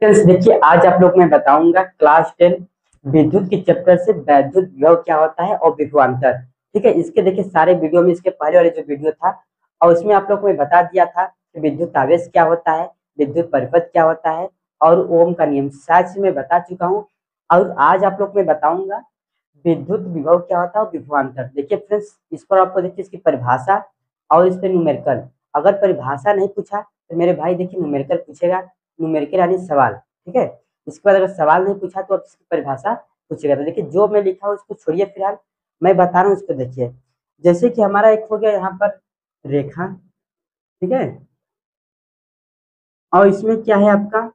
Friends देखिए, आज आप लोग मैं बताऊंगा क्लास 10 विद्युत के चैप्टर से वैद्युत विभव क्या होता है और विभवांतर। ठीक है, इसके देखिए सारे वीडियो में इसके पहले वाले जो वीडियो था और उसमें आप लोग को मैं बता दिया था कि विद्युत आवेश क्या होता है, विद्युत परिपथ क्या होता है और ओम का नियम शायद से मैं बता चुका हूँ। और आज आप लोग मैं बताऊंगा विद्युत विभव क्या होता है और विभवांतर। देखिए फ्रेंड्स, इस पर आपको देखिए इसकी परिभाषा और इस पर न्यूमेरिकल। अगर परिभाषा नहीं पूछा तो मेरे भाई देखिए न्यूमेरिकल पूछेगा, न्यूमेरिकल यानी सवाल। ठीक है, इसके बाद अगर सवाल नहीं पूछा तो अब इसकी परिभाषा पूछेगा। तो देखिए जो मैं लिखा हूँ उसको छोड़िए, फिलहाल मैं बता रहा हूँ उसको देखिए। जैसे कि हमारा एक हो गया यहाँ पर रेखा, ठीक है, और इसमें क्या है आपका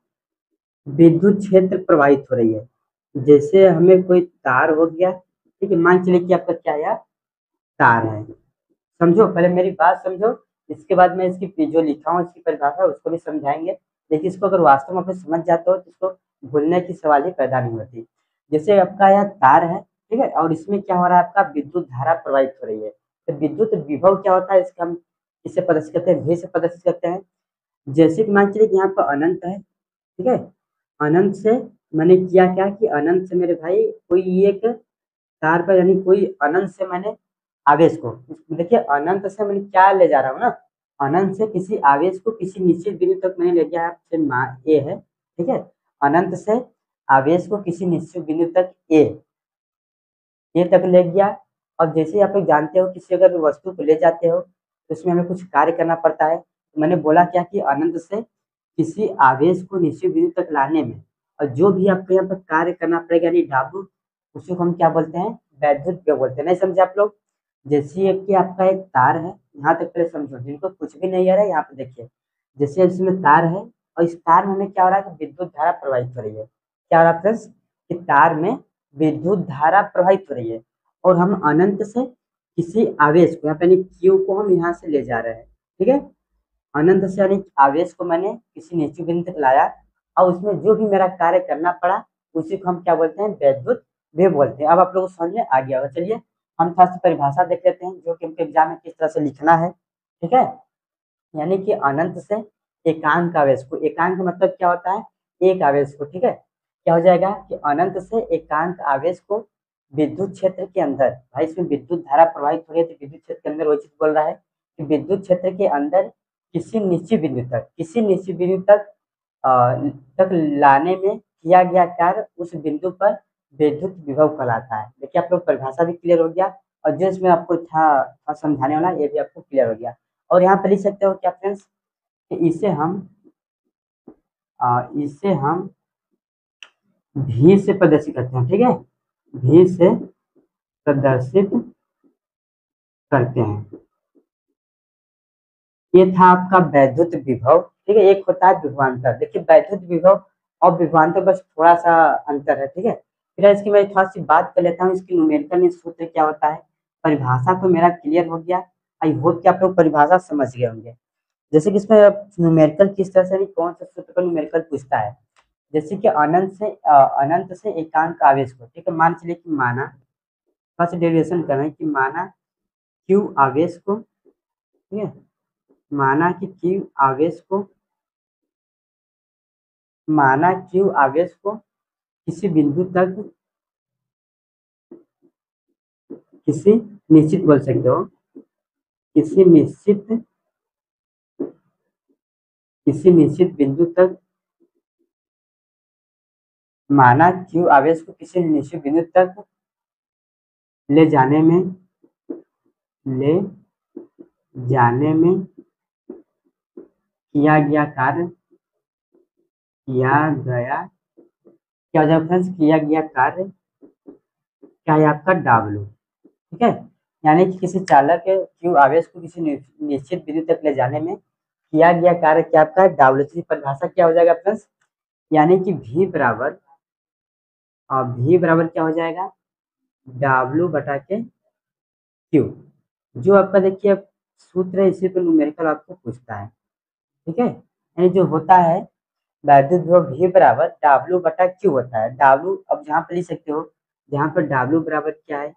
विद्युत क्षेत्र प्रवाहित हो रही है। जैसे हमें कोई तार हो गया, ठीक है, मान चलिए कि आपका क्या है, तार है। समझो, पहले मेरी बात समझो, इसके बाद मैं इसकी जो लिखा हूँ इसकी परिभाषा उसको भी समझाएंगे। देखिए इसको अगर वास्तव में आप समझ जाते हो तो इसको भूलने की सवाल ही पैदा नहीं होती। जैसे आपका यह तार है, ठीक है, और इसमें क्या हो रहा है, आपका विद्युत धारा प्रवाहित हो रही है। तो विद्युत विभव क्या होता है, इसका हम इससे प्रदर्शित करते हैं, वी से प्रदर्शित करते हैं। जैसे कि मान चलिए कि यहाँ पर अनंत है, ठीक है, अनंत से मैंने किया क्या कि अनंत से मेरे भाई कोई एक तार पर यानी कोई अनंत से मैंने आवेश को, देखिए अनंत से मैंने क्या ले जा रहा हूँ ना, अनंत से किसी आवेश को किसी निश्चित बिंदु तक मैंने ले गया है, मान ए है, ठीक है, अनंत से आवेश को किसी निश्चित बिंदु तक ए तक ले गया। और जैसे आप लोग जानते हो किसी अगर वस्तु को ले जाते हो तो उसमें हमें कुछ कार्य करना पड़ता है। तो मैंने बोला क्या कि अनंत से किसी आवेश को निश्चित बिंदु तक लाने में और जो भी आपको यहाँ पर कार्य करना पड़ेगा यानी डाबू, उसी को हम क्या बोलते हैं, वैद्युत विभव बोलते हैं। नहीं समझे आप लोग? जैसे कि आपका एक तार है, यहाँ तक पहले समझो, जिनको कुछ भी नहीं आ रहा है यहाँ पे देखिए। जैसे इसमें तार है और इस तार में हमें क्या हो रहा है कि विद्युत धारा प्रवाहित हो रही है। क्या हो रहा है फ्रेंड्स कि तार में विद्युत धारा प्रवाहित हो रही है और हम अनंत से किसी आवेश को, यहाँ पे यानी क्यू को हम यहाँ से ले जा रहे हैं। ठीक है, अनंत से यानी आवेश को मैंने किसी निश्चित बिंदु तक लाया और उसमें जो भी मेरा कार्य करना पड़ा उसी को हम क्या बोलते हैं, वैद्युत विभव बोलते हैं। अब आप लोगों को समझ में आ गया होगा। चलिए हम थोड़ा सा परिभाषा देख लेते हैं जो कि हमके एग्जाम में किस तरह से लिखना है। ठीक है, यानी कि अनंत से एकांक आवेश को, एकांक मतलब क्या होता है, एक आवेश को, ठीक है, क्या हो जाएगा कि अनंत से एकांक आवेश को विद्युत क्षेत्र के अंदर, भाई इसमें विद्युत धारा प्रवाहित हो रही है तो विद्युत क्षेत्र के अंदर वही चीज बोल रहा है कि विद्युत क्षेत्र के अंदर किसी निश्चित बिंदु तक, किसी निश्चित बिंदु तक लाने में किया गया कार्य उस बिंदु पर विद्युत विभव कहलाता है। देखिए आप लोग परिभाषा भी क्लियर हो गया और जो इसमें आपको था समझाने वाला ये भी आपको क्लियर हो गया। और यहाँ पर लिख सकते हो क्या फ्रेंड्स कि इसे हम भी से प्रदर्शित करते हैं। ठीक है, भी से प्रदर्शित करते हैं। ये था आपका वैद्युत विभव। ठीक है, एक होता है विभवांतर। देखिए वैद्युत विभव और विभवांतर बस थोड़ा सा अंतर है। ठीक है, फिर इसकी मैं थोड़ा सी बात कर लेता हूँ, इसकी न्यूमेरिकल सूत्र क्या होता है। परिभाषा तो मेरा क्लियर हो गया, आई होप कि आप लोग परिभाषा समझ गए होंगे। जैसे कि इसमें न्यूमेरिकल किस तरह से, कौन सा सूत्र पर न्यूमेरिकल पूछता है। जैसे कि अनंत से एकांक आवेश को, ठीक है, मान चलिए कि माना, फर्स्ट डेरिवेशन कर रहे हैं कि माना क्यू आवेश को, ठीक है, माना कि क्यू आवेश को, माना क्यू आवेश को किसी बिंदु तक, किसी निश्चित बोल सकते हो, किसी निश्चित बिंदु तक, माना क्यू आवेश को किसी निश्चित बिंदु तक ले जाने में किया गया कार्य, क्या हो जाएगा फ्रेंड्स, किया गया कार्य क्या है आपका W। ठीक है, यानी कि किसी चालक के क्यू आवेश को किसी निश्चित बिंदु तक ले जाने में किया गया कार्य क्या आपका W। की परिभाषा क्या हो जाएगा फ्रेंड्स, यानी कि V बराबर, और V बराबर क्या हो जाएगा, W बटा के Q। जो आपका देखिए सूत्र है इसी पर न्यूमेरिकल आपको पूछता है। ठीक है, यानी जो होता है वैद्युत विभव V बराबर W बटा Q होता है। W अब जहाँ पर लिख सकते हो, जहाँ पर W बराबर क्या है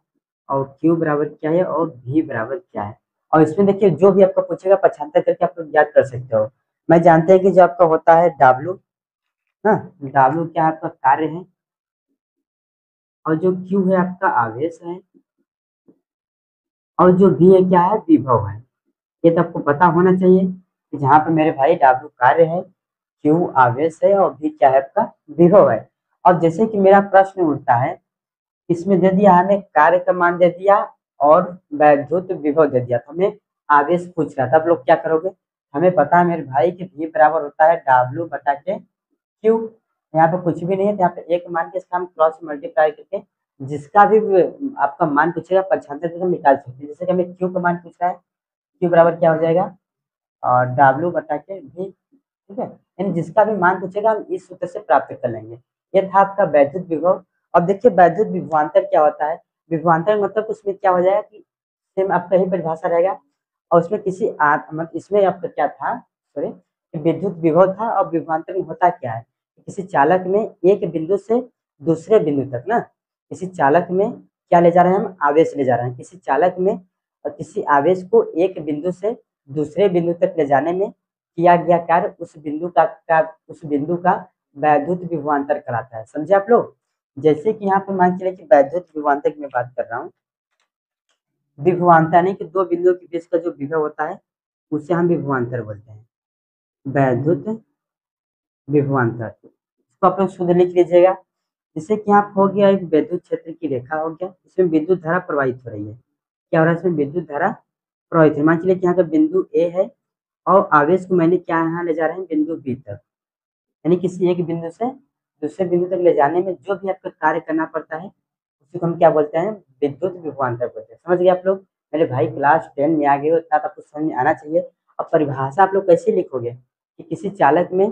और Q बराबर क्या है और V बराबर क्या है। और इसमें देखिए जो भी आपका पूछेगा 75 करके आप लोग याद कर सकते हो। मैं जानते हैं कि जो आपका होता है W, ना। W क्या है आपका कार्य है, और जो Q है आपका आवेश है, और जो V है क्या है, विभव है। ये तो आपको पता होना चाहिए कि जहाँ पे मेरे भाई W कार्य है, Q आवेश है, और V क्या है आपका विभव है। और जैसे कि मेरा प्रश्न उठता है, इसमें दे दिया हमें कार्य का मान दे दिया और वैद्युत विभव दे दिया, तो हमें आवेश पूछ रहा था। अब लोग क्या करोगे, हमें पता है मेरे भाई कि V बराबर होता है W बटा के Q। यहाँ पे कुछ भी नहीं है, तो यहाँ पे एक मान के इसका हम क्रॉस मल्टीप्लाई करके जिसका भी आपका मान पूछेगा पक्षांतर करके हम निकाल सकते हैं। जैसे कि हमें Q का मान पूछ रहा है, Q बराबर क्या हो जाएगा, और W बटा के V, ठीक है। यानी जिसका भी मान पूछेगा हम इस सूत्र से प्राप्त कर लेंगे। ये था आपका वैद्युत विभव। अब देखिए वैद्युत विभवांतर क्या होता है। विभवांतर मतलब उसमें क्या हो जाएगा कि सेम आपका ही परिभाषा रहेगा, और उसमें किसी मतलब इसमें आपका क्या था, सॉरी, विद्युत विभव था। और विभवांतर में होता क्या है, किसी चालक में एक बिंदु से दूसरे बिंदु तक ना, किसी चालक में क्या ले जा रहे हैं हम, आवेश ले जा रहे हैं। किसी चालक में किसी आवेश को एक बिंदु से दूसरे बिंदु तक ले जाने में किया गया कार्य उस बिंदु का वैद्युत विभवांतर कहलाता है। समझे आप लोग। जैसे कि यहाँ पे मान चले कि वैद्युत विभवांतर की मैं बात कर रहा हूँ। विभवांतर यानी कि दो बिंदुओं के बीच का जो विभव होता है उसे हम विभवांतर बोलते हैं, वैद्युत विभवांतर। इसको आप लोग शुद्ध लिख लीजिएगा। जैसे कि यहाँ हो गया एक विद्युत क्षेत्र की रेखा हो गया, इसमें विद्युत धारा प्रवाहित हो रही है। क्या हो रहा है, इसमें विद्युत धारा प्रवाहित है। मान चलिए कि यहाँ का बिंदु ए है, और आवेश को मैंने क्या यहाँ ले जा रहे हैं बिंदु बी तक, यानी किसी एक बिंदु से दूसरे बिंदु तक ले जाने में जो भी आपका कार्य करना पड़ता है उसी को हम क्या बोलते हैं, विद्युत विभवांतर बोलते हैं। समझ गए आप लोग। मेरे भाई क्लास 10 में आ गए हो, इतना तो आपको समझ में आना चाहिए। अब परिभाषा आप लोग कैसे लिखोगे कि किसी चालक में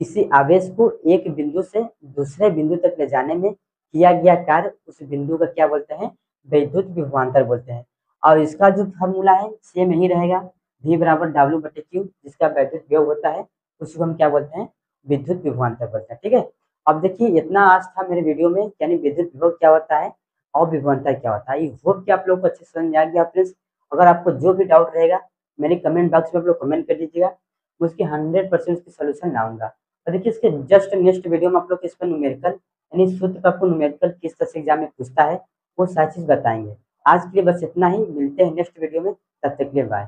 किसी आवेश को एक बिंदु से दूसरे बिंदु तक ले जाने में किया गया कार्य उस बिंदु का क्या बोलते हैं, विद्युत विभवांतर बोलते हैं। और इसका जो फॉर्मूला है सेम यही रहेगा, V बराबर W बटे Q, जिसका वैद्युत विभव होता है उसको हम क्या बोलते हैं, विद्युत विभवांतर बोलते हैं। ठीक है। अब देखिए इतना आज था मेरे वीडियो में, यानी विद्युत विभव क्या होता है और विभवांतर क्या होता है। आई होप कि आप लोगों को अच्छे से समझ में आ गया फ्रेंड्स। अगर आपको जो भी डाउट रहेगा मेरे कमेंट बॉक्स में आप लोग कमेंट कर दीजिएगा, मैं उसकी 100% उसकी सोल्यूशन लाऊंगा। और देखिए इसके जस्ट नेक्स्ट वीडियो में आप लोग इस पर न्यूमेरिकल यानी सूत्र का आपको न्यूमेरिकल किस तरह से एग्जाम में पूछता है वो सारी चीज बताएंगे। आज के लिए बस इतना ही, मिलते हैं नेक्स्ट वीडियो में, तब तक के लिए बाय।